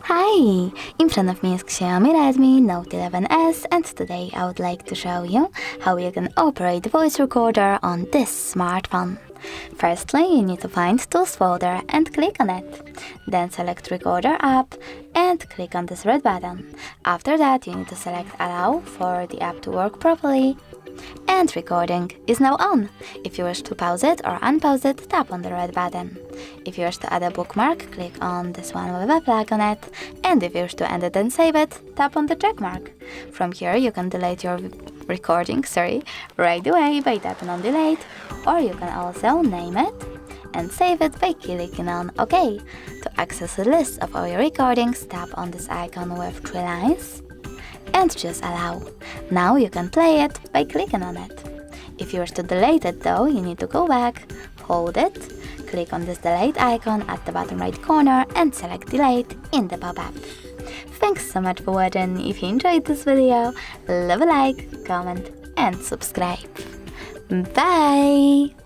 Hi! In front of me is Xiaomi Redmi Note 11s, and today I would like to show you how you can operate the voice recorder on this smartphone. Firstly, you need to find Tools folder and click on it. Then select Recorder app and click on this red button. After that, you need to select Allow for the app to work properly. And recording is now on. If you wish to pause it or unpause it, tap on the red button. If you wish to add a bookmark, click on this one with a flag on it. And if you wish to end it and save it, tap on the check mark. From here, you can delete your recording right away by tapping on delete, or you can also name it and save it by clicking on OK. To access a list of all your recordings, tap on this icon with 3 lines and choose Allow. Now you can play it by clicking on it. If you wish to delete it though, you need to go back, hold it, click on this delete icon at the bottom right corner and select delete in the pop-up. Thanks so much for watching. If you enjoyed this video, leave a like, comment and subscribe. Bye!